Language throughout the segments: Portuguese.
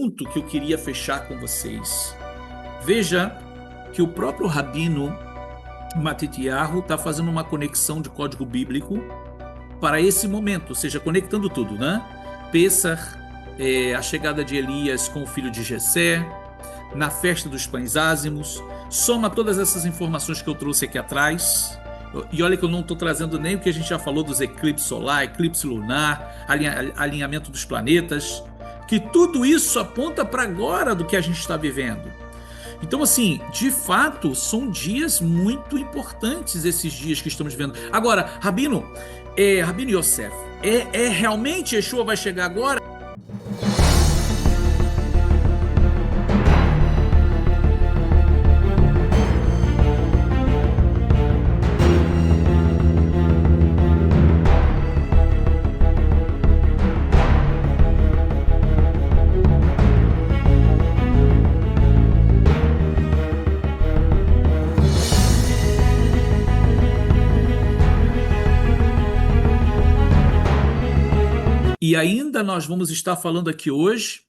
ponto que eu queria fechar com vocês. Veja que o próprio Rabino Matityahu está fazendo uma conexão de código bíblico para esse momento, ou seja, conectando tudo, né? Pêssar, a chegada de Elias com o filho de Jessé, na festa dos pães ázimos, soma todas essas informações que eu trouxe aqui atrás. E olha que eu não estou trazendo nem o que a gente já falou dos eclipses solar, eclipse lunar, alinhamento dos planetas, que tudo isso aponta para agora do que a gente está vivendo. Então, assim, de fato, são dias muito importantes esses dias que estamos vivendo. Agora, Rabino Yosef, realmente Yeshua vai chegar agora? E ainda nós vamos estar falando aqui hoje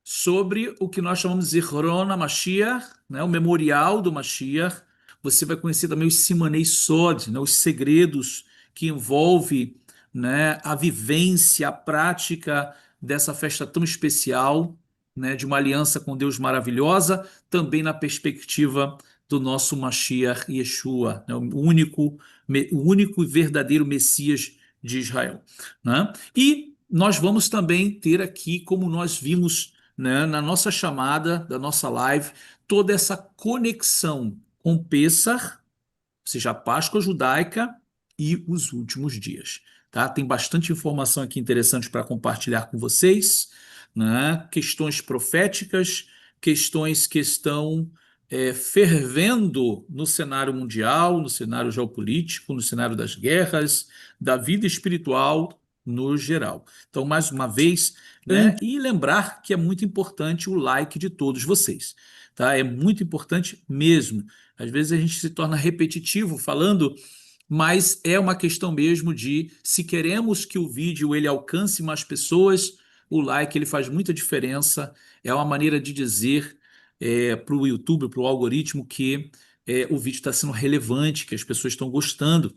sobre o que nós chamamos de Zichron HaMashiach, né, o memorial do Mashiach. Você vai conhecer também os Simanei Sod, né, os segredos que envolvem, né, a vivência, a prática dessa festa tão especial, né, de uma aliança com Deus maravilhosa, também na perspectiva do nosso Mashiach Yeshua, né, o único e verdadeiro Messias de Israel, né? E nós vamos também ter aqui, como nós vimos, né, na nossa chamada, da nossa live, toda essa conexão com Pêssar, ou seja, a Páscoa judaica e os últimos dias. Tá? Tem bastante informação aqui interessante para compartilhar com vocês, né? Questões proféticas, questões que estão fervendo no cenário mundial, no cenário geopolítico, no cenário das guerras, da vida espiritual no geral. Então, mais uma vez, né? E lembrar que é muito importante o like de todos vocês. Tá? É muito importante mesmo. Às vezes a gente se torna repetitivo falando, mas é uma questão mesmo de, se queremos que o vídeo ele alcance mais pessoas, o like ele faz muita diferença. É uma maneira de dizer para o YouTube, para o algoritmo, que o vídeo está sendo relevante, que as pessoas estão gostando.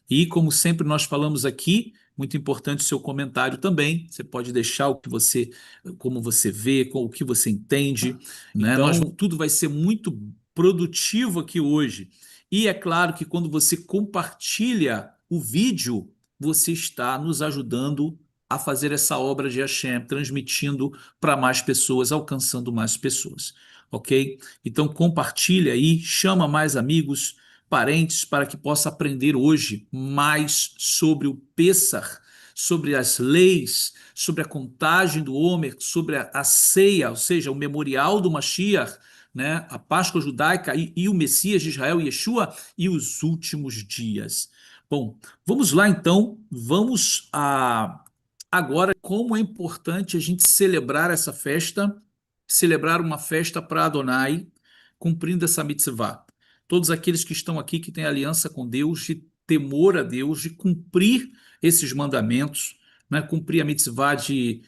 E como sempre nós falamos aqui, muito importante o seu comentário também. Você pode deixar o que você, como você vê, o que você entende, né? Então, tudo vai ser muito produtivo aqui hoje. E é claro que quando você compartilha o vídeo, você está nos ajudando a fazer essa obra de Hashem, transmitindo para mais pessoas, alcançando mais pessoas, ok? Então compartilha aí, chama mais amigos, parentes, para que possa aprender hoje mais sobre o Pêssar, sobre as leis, sobre a contagem do Homer, sobre a ceia, ou seja, o memorial do Mashiach, né, a Páscoa judaica e o Messias de Israel, Yeshua, e os últimos dias. Bom, vamos lá então, vamos agora como é importante a gente celebrar essa festa, celebrar uma festa para Adonai, cumprindo essa mitzvah. Todos aqueles que estão aqui, que têm aliança com Deus, de temor a Deus, de cumprir esses mandamentos, né? Cumprir a mitzvah de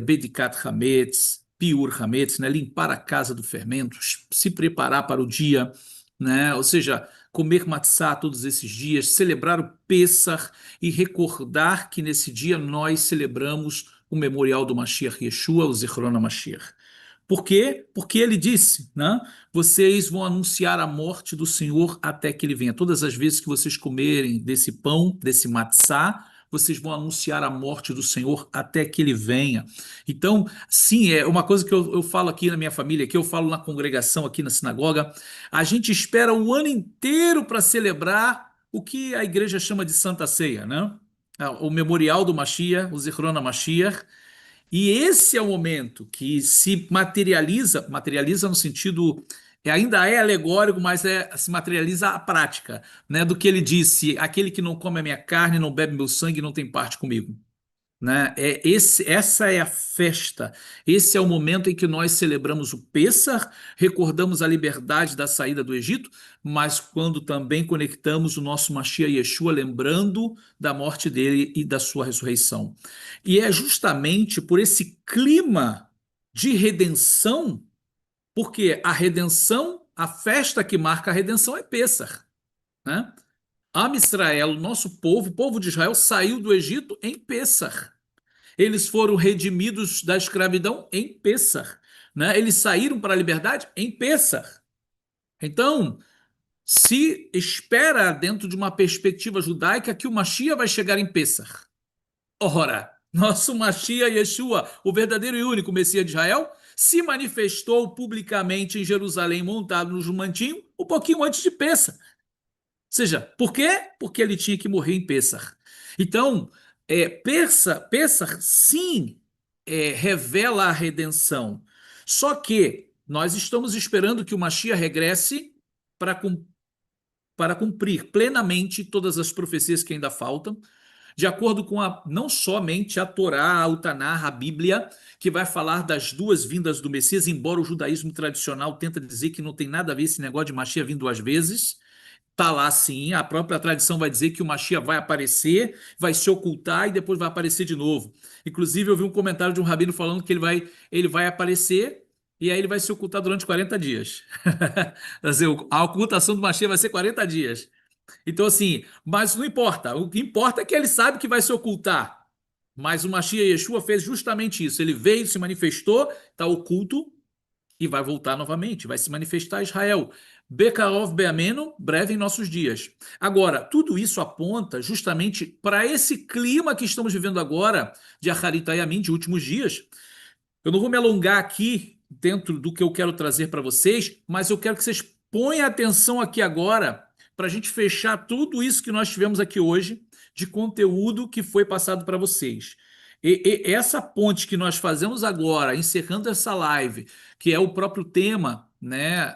Bedikat Hametz, Piur Hametz, né? Limpar a casa do fermento, se preparar para o dia, né? Ou seja, comer matzá todos esses dias, celebrar o Pêssar e recordar que nesse dia nós celebramos o memorial do Mashiach Yeshua, o Zichron HaMashiach. Por quê? Porque ele disse, né? Vocês vão anunciar a morte do Senhor até que ele venha. Todas as vezes que vocês comerem desse pão, desse matzá, vocês vão anunciar a morte do Senhor até que ele venha. Então, sim, é uma coisa que eu falo aqui na minha família, que eu falo na congregação, aqui na sinagoga, a gente espera o ano inteiro para celebrar o que a igreja chama de Santa Ceia, né? O memorial do Mashiach, o Zichron HaMashiach. E esse é o momento que se materializa, materializa no sentido, ainda é alegórico, mas se materializa a prática, né, do que ele disse: aquele que não come a minha carne, não bebe meu sangue, não tem parte comigo. Né? Essa é a festa, esse é o momento em que nós celebramos o Pêssar, recordamos a liberdade da saída do Egito, mas quando também conectamos o nosso Mashiach Yeshua, lembrando da morte dele e da sua ressurreição. E é justamente por esse clima de redenção, porque a redenção, a festa que marca a redenção é Pêssar, né? Am Israel, o nosso povo, o povo de Israel, saiu do Egito em Pêssar. Eles foram redimidos da escravidão em Pêssar, né? Eles saíram para a liberdade em Pêssar. Então, se espera dentro de uma perspectiva judaica que o Mashiach vai chegar em Pêssar. Ora, nosso Mashiach Yeshua, o verdadeiro e único Messias de Israel, se manifestou publicamente em Jerusalém montado no jumentinho um pouquinho antes de Pêssar. Ou seja, por quê? Porque ele tinha que morrer em Pêssar. Então, Pêssar sim, revela a redenção. Só que nós estamos esperando que o Mashiach regresse para, para cumprir plenamente todas as profecias que ainda faltam, de acordo com não somente a Torá, o Tanar, a Bíblia, que vai falar das duas vindas do Messias, embora o judaísmo tradicional tenta dizer que não tem nada a ver esse negócio de Mashiach vir duas vezes. Tá lá sim, a própria tradição vai dizer que o Mashiach vai aparecer, vai se ocultar e depois vai aparecer de novo. Inclusive, eu vi um comentário de um rabino falando que ele vai aparecer e aí ele vai se ocultar durante 40 dias. Quer dizer, a ocultação do Mashiach vai ser 40 dias. Então, assim, mas não importa. O que importa é que ele sabe que vai se ocultar. Mas o Mashiach Yeshua fez justamente isso. Ele veio, se manifestou, está oculto e vai voltar novamente, vai se manifestar a Israel. Bekarov Beameno, breve em nossos dias. Agora, tudo isso aponta justamente para esse clima que estamos vivendo agora de Acharit Hayamim, de últimos dias. Eu não vou me alongar aqui dentro do que eu quero trazer para vocês, mas eu quero que vocês ponham atenção aqui agora para a gente fechar tudo isso que nós tivemos aqui hoje de conteúdo que foi passado para vocês. E essa ponte que nós fazemos agora, encerrando essa live, que é o próprio tema, né,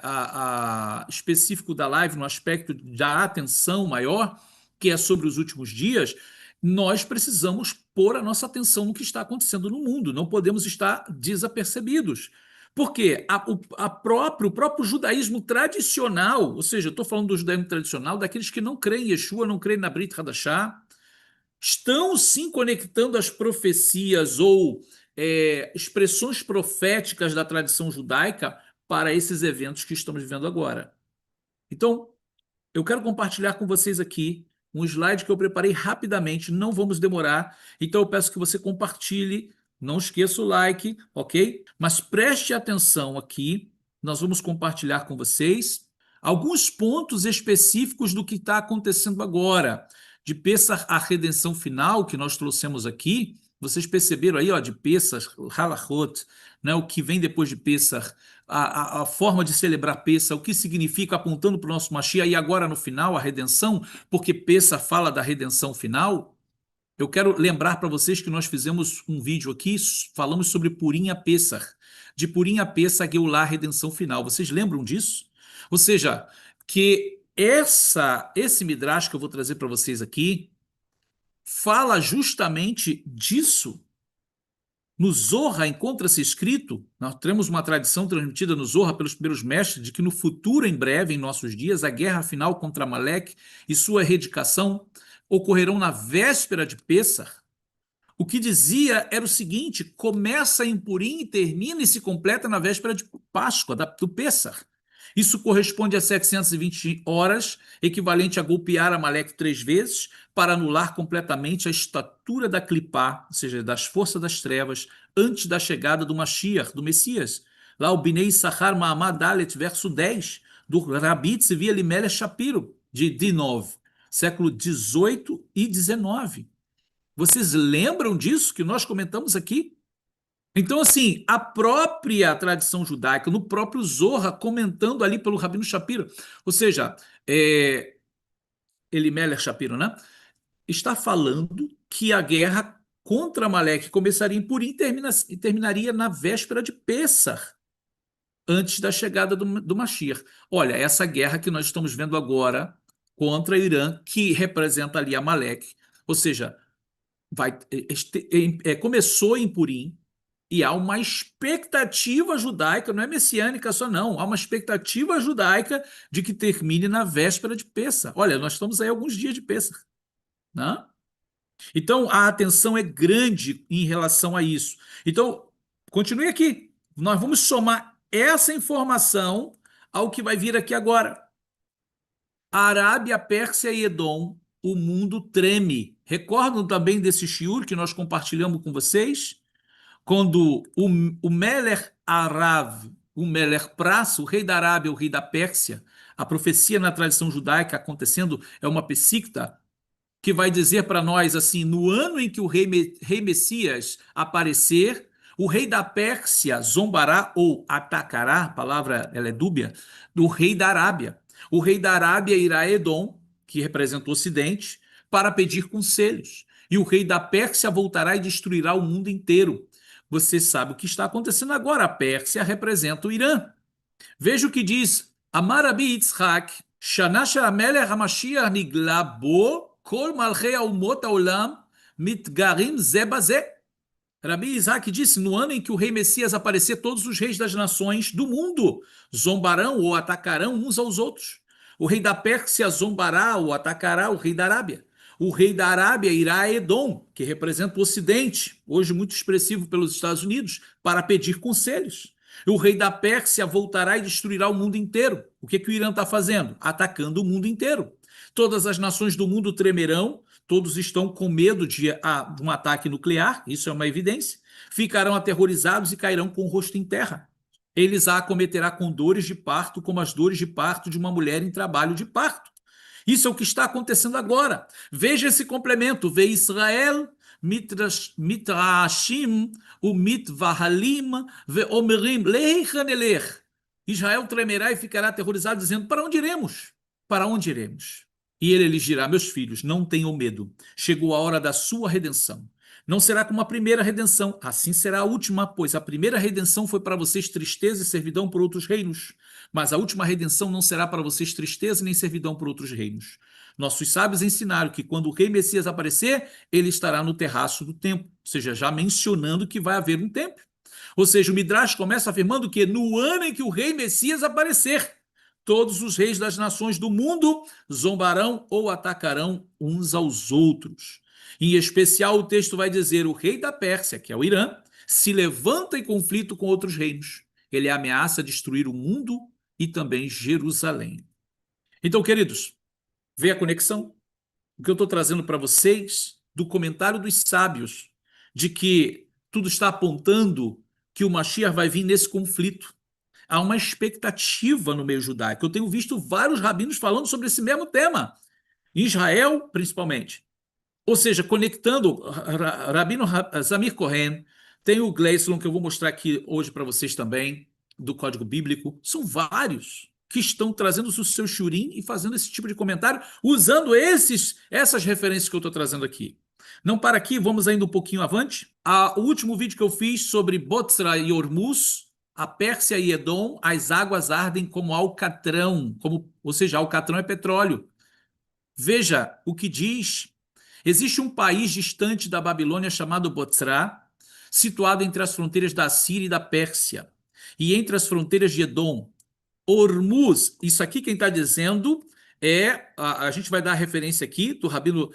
específico da live, no aspecto da atenção maior, que é sobre os últimos dias, nós precisamos pôr a nossa atenção no que está acontecendo no mundo, não podemos estar desapercebidos. Porque o próprio judaísmo tradicional, ou seja, eu estou falando do judaísmo tradicional, daqueles que não creem em Yeshua, não creem na Brit Hadashah, estão sim conectando as profecias ou expressões proféticas da tradição judaica para esses eventos que estamos vivendo agora. Então, eu quero compartilhar com vocês aqui um slide que eu preparei rapidamente, não vamos demorar, então eu peço que você compartilhe, não esqueça o like, ok? Mas preste atenção aqui, nós vamos compartilhar com vocês alguns pontos específicos do que está acontecendo agora, de Pêssar a redenção final que nós trouxemos aqui. Vocês perceberam aí, ó, de Pêssar, Halachot, né, o que vem depois de Pêssar, a forma de celebrar Pêssar, o que significa apontando para o nosso Mashiach, e agora no final a redenção, porque Pêssar fala da redenção final. Eu quero lembrar para vocês que nós fizemos um vídeo aqui, falamos sobre Purim a Pêssar, de Purim a Pêssar, Geulah, redenção final. Vocês lembram disso? Ou seja, que esse midrash que eu vou trazer para vocês aqui fala justamente disso. No Zohar encontra-se escrito, nós temos uma tradição transmitida no Zohar pelos primeiros mestres, de que no futuro, em breve, em nossos dias, a guerra final contra Amaleque e sua erradicação ocorrerão na véspera de Pêssar. O que dizia era o seguinte: começa em Purim e termina e se completa na véspera de Páscoa, do Pêssar. Isso corresponde a 720 horas, equivalente a golpear Amaleque 3 vezes, para anular completamente a estatura da Clipá, ou seja, das forças das trevas, antes da chegada do Mashiach, do Messias. Lá o Binei Sahar Ma'amad Dalet, verso 10, do Rabi Tzvi Elimelech Shapiro, de Dinov, século 18 e 19. Vocês lembram disso que nós comentamos aqui? Então, assim, a própria tradição judaica, no próprio Zohar, comentando ali pelo Rabino Shapiro, ou seja, Elimelech Shapiro, né? Está falando que a guerra contra Amaleque começaria em Purim e terminaria na véspera de Pêssar, antes da chegada do Mashiach. Olha, essa guerra que nós estamos vendo agora contra Irã, que representa ali Amaleque, ou seja, começou em Purim, e há uma expectativa judaica, não é messiânica só não, há uma expectativa judaica de que termine na véspera de Pêssar. Olha, nós estamos aí alguns dias de Pêssar, né? Então, a atenção é grande em relação a isso. Então, continue aqui. Nós vamos somar essa informação ao que vai vir aqui agora. Arábia, Pérsia e Edom, o mundo treme. Recordam também desse shiur que nós compartilhamos com vocês? Quando o Meler Arav, o Meler Pras, o rei da Arábia, o rei da Pérsia, a profecia na tradição judaica acontecendo é uma psíquita que vai dizer para nós assim, no ano em que o rei Messias aparecer, o rei da Pérsia zombará ou atacará, a palavra ela é dúbia, do rei da Arábia. O rei da Arábia irá a Edom, que representa o Ocidente, para pedir conselhos. E o rei da Pérsia voltará e destruirá o mundo inteiro. Você sabe o que está acontecendo agora. A Pérsia representa o Irã. Veja o que diz Amar Rabi Yitzhak, Shana Shel HaMashiach nigla bo kol malchei haumot haolam mitgarim ze baze. Rabi Isaac disse, no ano em que o rei Messias aparecer, todos os reis das nações do mundo zombarão ou atacarão uns aos outros. O rei da Pérsia zombará ou atacará o rei da Arábia. O rei da Arábia irá a Edom, que representa o Ocidente, hoje muito expressivo pelos Estados Unidos, para pedir conselhos. O rei da Pérsia voltará e destruirá o mundo inteiro. O que o Irã está fazendo? Atacando o mundo inteiro. Todas as nações do mundo tremerão, todos estão com medo de um ataque nuclear, isso é uma evidência, ficarão aterrorizados e cairão com o rosto em terra. Eles a acometerá com dores de parto, como as dores de parto de uma mulher em trabalho de parto. Isso é o que está acontecendo agora. Veja esse complemento. Ve Israel mitrashim umitvahalim veomerim leichan eler. Israel tremerá e ficará aterrorizado, dizendo, para onde iremos? Para onde iremos? E ele lhes dirá, meus filhos, não tenham medo. Chegou a hora da sua redenção. Não será como a primeira redenção, assim será a última, pois a primeira redenção foi para vocês tristeza e servidão por outros reinos. Mas a última redenção não será para vocês tristeza nem servidão por outros reinos. Nossos sábios ensinaram que quando o rei Messias aparecer, ele estará no terraço do templo, ou seja, já mencionando que vai haver um templo. Ou seja, o Midrash começa afirmando que no ano em que o rei Messias aparecer, todos os reis das nações do mundo zombarão ou atacarão uns aos outros. Em especial, o texto vai dizer, o rei da Pérsia, que é o Irã, se levanta em conflito com outros reinos. Ele ameaça destruir o mundo e também Jerusalém. Então, queridos, vê a conexão? O que eu estou trazendo para vocês do comentário dos sábios, de que tudo está apontando que o Mashiach vai vir nesse conflito. Há uma expectativa no meio judaico. Eu tenho visto vários rabinos falando sobre esse mesmo tema, em Israel, principalmente. Ou seja, conectando Rabino Zamir Cohen, tem o Gleislon, que eu vou mostrar aqui hoje para vocês também, do Código Bíblico. São vários que estão trazendo o seu shurim e fazendo esse tipo de comentário, usando essas referências que eu estou trazendo aqui. Não para aqui, vamos ainda um pouquinho avante. O último vídeo que eu fiz sobre Botzra e Hormuz, a Pérsia e Edom, as águas ardem como alcatrão, ou seja, alcatrão é petróleo. Veja o que diz. Existe um país distante da Babilônia chamado Botzra, situado entre as fronteiras da Síria e da Pérsia, e entre as fronteiras de Edom. Hormuz, isso aqui quem está dizendo a gente vai dar a referência aqui do Rabino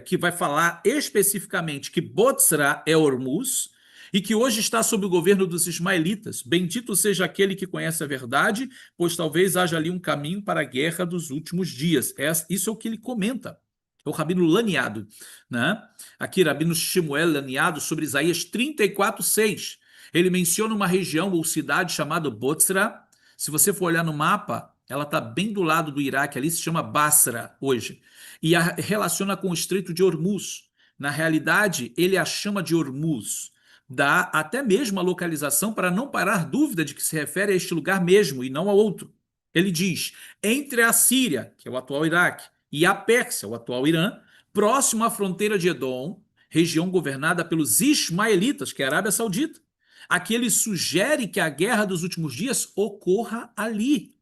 que vai falar especificamente que Botzra é Hormuz e que hoje está sob o governo dos ismaelitas. Bendito seja aquele que conhece a verdade, pois talvez haja ali um caminho para a guerra dos últimos dias. Isso é o que ele comenta. É o Rabino Laniado, né? Aqui, Rabino Shemuel Laniado, sobre Isaías 34:6. Ele menciona uma região ou cidade chamada Botzra. Se você for olhar no mapa, ela está bem do lado do Iraque, ali se chama Basra hoje, e a relaciona com o Estreito de Hormuz. Na realidade, ele a chama de Hormuz. Dá até mesmo a localização para não parar dúvida de que se refere a este lugar mesmo e não a outro. Ele diz, entre a Síria, que é o atual Iraque, e a Pérsia, o atual Irã, próximo à fronteira de Edom, região governada pelos ismaelitas, que é a Arábia Saudita. Aqui ele sugere que a guerra dos últimos dias ocorra ali.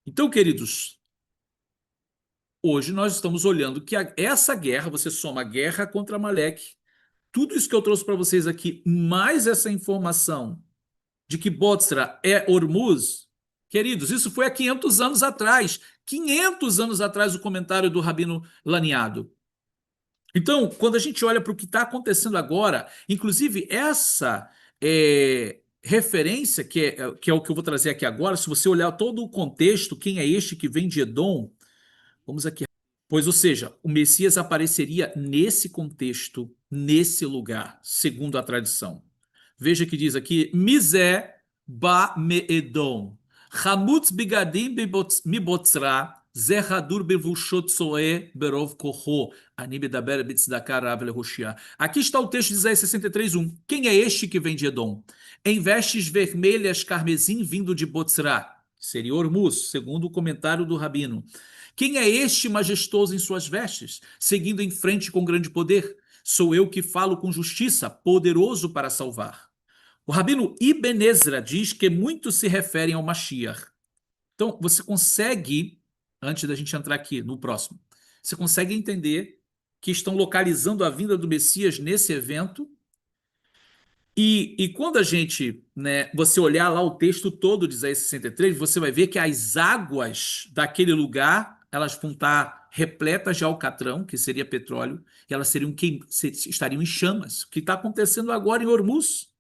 Então, queridos, hoje nós estamos olhando que essa guerra, você soma a guerra contra Amaleque, tudo isso que eu trouxe para vocês aqui, mais essa informação de que Botzra é Hormuz, queridos, isso foi há 500 anos atrás. 500 anos atrás o comentário do Rabino Laniado. Então, quando a gente olha para o que está acontecendo agora, inclusive referência, que é o que eu vou trazer aqui agora, se você olhar todo o contexto, quem é este que vem de Edom? Vamos aqui. Pois, ou seja, o Messias apareceria nesse contexto, nesse lugar, segundo a tradição. Veja que diz aqui: Mizé ba me Edom, Hamutz bigadim mibotzra, Zerhadur bevushot soe berov koho, Ani bedaber bitzdakar avle roshia. Aqui está o texto de Isaías 63:1. Quem é este que vem de Edom? Em vestes vermelhas carmesim vindo de Botzra. Seria Ormuz, segundo o comentário do Rabino. Quem é este majestoso em suas vestes, seguindo em frente com grande poder? Sou eu que falo com justiça, poderoso para salvar. O Rabino Ibn Ezra diz que muitos se referem ao Mashiach. Então, você consegue, antes da gente entrar aqui no próximo, você consegue entender que estão localizando a vinda do Messias nesse evento. E quando a gente, né, você olhar lá o texto todo de Isaías 63, você vai ver que as águas daquele lugar, elas vão estar repletas de alcatrão, que seria petróleo, e elas estariam em chamas. O que está acontecendo agora em Hormuz?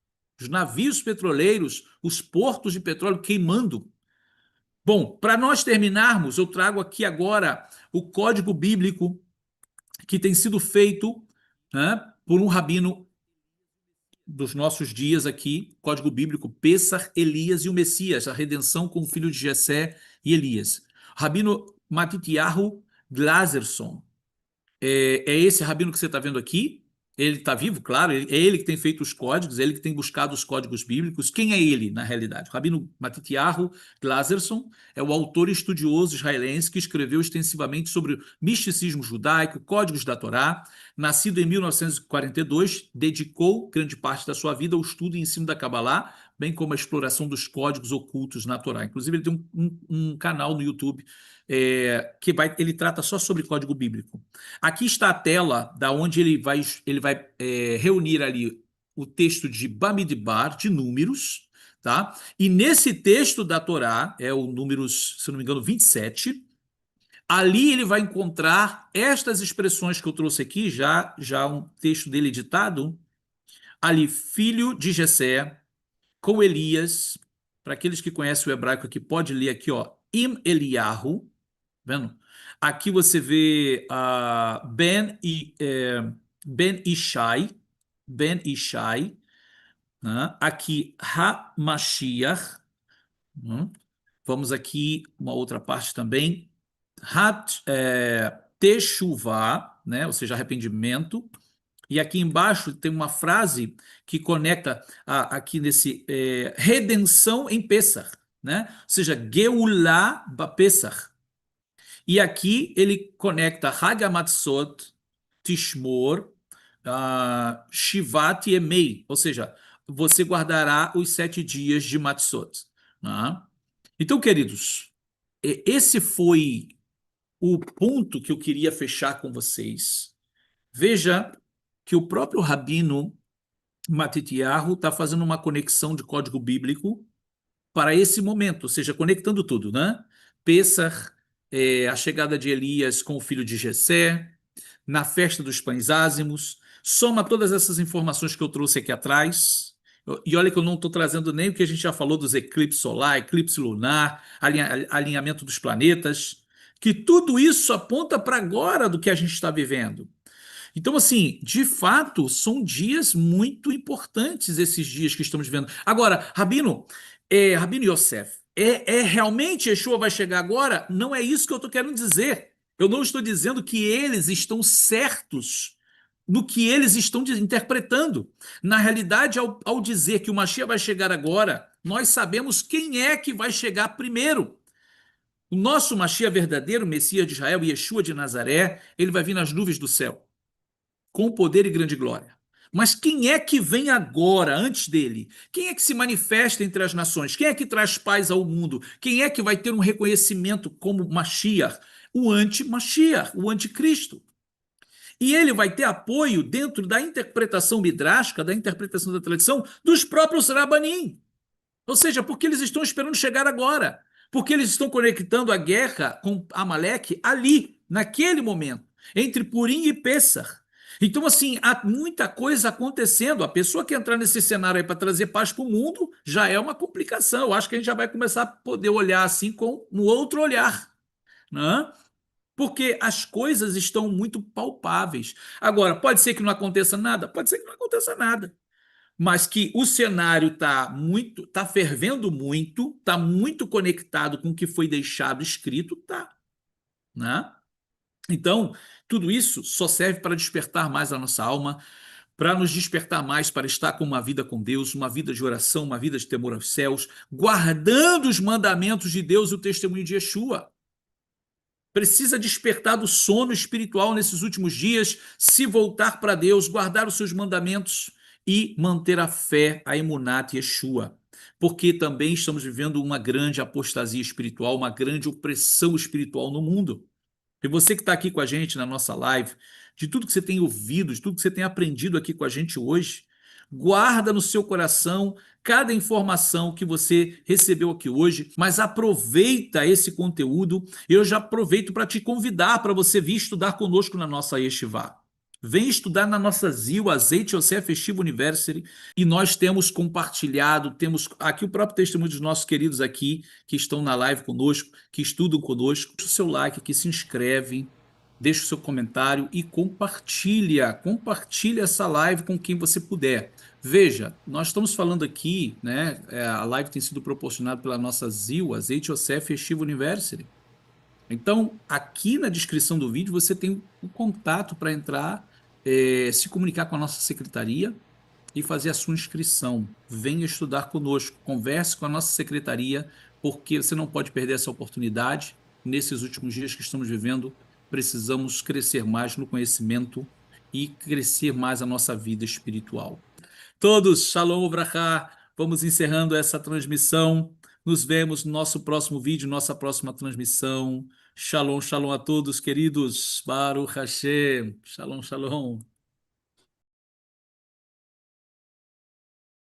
Os navios petroleiros, os portos de petróleo queimando. Bom, para nós terminarmos, eu trago aqui agora o código bíblico que tem sido feito, né, por um rabino dos nossos dias aqui, código bíblico, Pessar, Elias e o Messias, a redenção com o filho de Jessé e Elias. Rabino Matityahu Glazerson, é esse rabino que você está vendo aqui. Ele está vivo, claro, é ele que tem feito os códigos, é ele que tem buscado os códigos bíblicos. Quem é ele, na realidade? O Rabino Matityahu Glazerson é o autor estudioso israelense que escreveu extensivamente sobre o misticismo judaico, códigos da Torá. Nascido em 1942, dedicou grande parte da sua vida ao estudo e ensino da Kabbalah, bem como a exploração dos códigos ocultos na Torá. Inclusive, ele tem um canal no YouTube ele trata só sobre código bíblico. Aqui está a tela da onde ele vai reunir ali o texto de Bamidbar, de Números, tá? E nesse texto da Torá, é o Números, se não me engano, 27, ali ele vai encontrar estas expressões que eu trouxe aqui, já um texto dele editado, ali, filho de Jessé, com Elias, para aqueles que conhecem o hebraico aqui, pode ler aqui, ó, Im Eliyahu, vendo? Aqui você vê Ben Ishai, né? Aqui HaMashiach, né? Vamos aqui, uma outra parte também, Teshuvah, né? Ou seja, arrependimento. E aqui embaixo tem uma frase que conecta aqui nesse redenção em Pessah, né? Ou seja, Geulah Bapessah. E aqui ele conecta Hagamatzot, Tishmor, Shivat e Emei, ou seja, você guardará os 7 dias de Matzot. Né? Então, queridos, esse foi o ponto que eu queria fechar com vocês. Veja que o próprio Rabino Matityahu está fazendo uma conexão de código bíblico para esse momento, ou seja, conectando tudo, né? Pessah, a chegada de Elias com o filho de Jessé, na festa dos pães ázimos, soma todas essas informações que eu trouxe aqui atrás, e olha que eu não estou trazendo nem o que a gente já falou dos eclipses solar, eclipse lunar, alinhamento dos planetas, que tudo isso aponta para agora do que a gente está vivendo. Então, assim, de fato, são dias muito importantes esses dias que estamos vivendo. Agora, Rabino Yosef, realmente Yeshua vai chegar agora? Não é isso que eu estou querendo dizer. Eu não estou dizendo que eles estão certos no que eles estão interpretando. Na realidade, ao dizer que o Mashiach vai chegar agora, nós sabemos quem é que vai chegar primeiro. O nosso Mashiach verdadeiro, Messias de Israel, Yeshua de Nazaré, ele vai vir nas nuvens do céu, com poder e grande glória. Mas quem é que vem agora, antes dele? Quem é que se manifesta entre as nações? Quem é que traz paz ao mundo? Quem é que vai ter um reconhecimento como Mashiach? O anti-Mashiach, o anticristo. E ele vai ter apoio dentro da interpretação midrásica, da interpretação da tradição, dos próprios Rabanim. Ou seja, porque eles estão esperando chegar agora. Porque eles estão conectando a guerra com Amaleque ali, naquele momento, entre Purim e Pessah. Então, assim, há muita coisa acontecendo. A pessoa que entrar nesse cenário aí para trazer paz para o mundo já é uma complicação. Eu acho que a gente já vai começar a poder olhar assim com um outro olhar, né? Porque as coisas estão muito palpáveis. Agora, pode ser que não aconteça nada? Pode ser que não aconteça nada. Mas que o cenário está fervendo muito, está muito conectado com o que foi deixado escrito, tá, né? Então, tudo isso só serve para despertar mais a nossa alma, para nos despertar mais para estar com uma vida com Deus, uma vida de oração, uma vida de temor aos céus, guardando os mandamentos de Deus e o testemunho de Yeshua. Precisa despertar do sono espiritual nesses últimos dias, se voltar para Deus, guardar os seus mandamentos e manter a fé, a emunat Yeshua. Porque também estamos vivendo uma grande apostasia espiritual, uma grande opressão espiritual no mundo. E você que está aqui com a gente na nossa live, de tudo que você tem ouvido, de tudo que você tem aprendido aqui com a gente hoje, guarda no seu coração cada informação que você recebeu aqui hoje, mas aproveita esse conteúdo. Eu já aproveito para te convidar para você vir estudar conosco na nossa Yeshiva. Vem estudar na nossa ZIL, Azeite Yosef Festivo University, e nós temos compartilhado, temos aqui o próprio testemunho dos nossos queridos aqui, que estão na live conosco, que estudam conosco. Deixa o seu like aqui, se inscreve, deixa o seu comentário e compartilha essa live com quem você puder. Veja, nós estamos falando aqui, né? A live tem sido proporcionada pela nossa ZIL, Azeite Yosef Festivo University. Então, aqui na descrição do vídeo você tem um contato para entrar, se comunicar com a nossa secretaria e fazer a sua inscrição. Venha estudar conosco, converse com a nossa secretaria, porque você não pode perder essa oportunidade. Nesses últimos dias que estamos vivendo, precisamos crescer mais no conhecimento e crescer mais a nossa vida espiritual. Todos, Shalom Ubrachá, vamos encerrando essa transmissão. Nos vemos no nosso próximo vídeo, nossa próxima transmissão. Shalom, shalom a todos, queridos. Baruch Hashem. Shalom, shalom.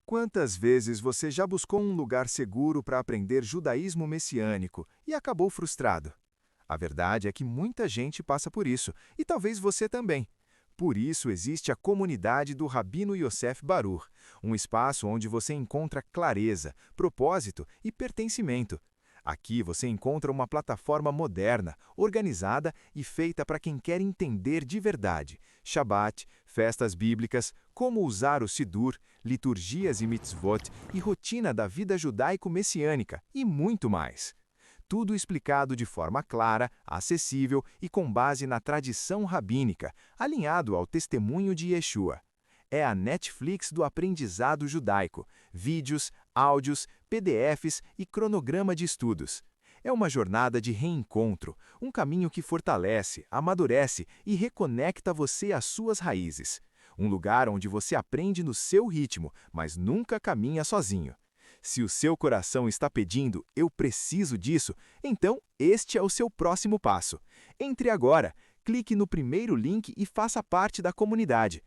Quantas vezes você já buscou um lugar seguro para aprender judaísmo messiânico e acabou frustrado? A verdade é que muita gente passa por isso, e talvez você também. Por isso existe a comunidade do Rabino Yosef Baruch, um espaço onde você encontra clareza, propósito e pertencimento. Aqui você encontra uma plataforma moderna, organizada e feita para quem quer entender de verdade Shabat, festas bíblicas, como usar o Sidur, liturgias e mitzvot e rotina da vida judaico-messiânica e muito mais. Tudo explicado de forma clara, acessível e com base na tradição rabínica, alinhado ao testemunho de Yeshua. É a Netflix do aprendizado judaico, vídeos, áudios, PDFs e cronograma de estudos. É uma jornada de reencontro, um caminho que fortalece, amadurece e reconecta você às suas raízes. Um lugar onde você aprende no seu ritmo, mas nunca caminha sozinho. Se o seu coração está pedindo, eu preciso disso, então este é o seu próximo passo. Entre agora, clique no primeiro link e faça parte da comunidade.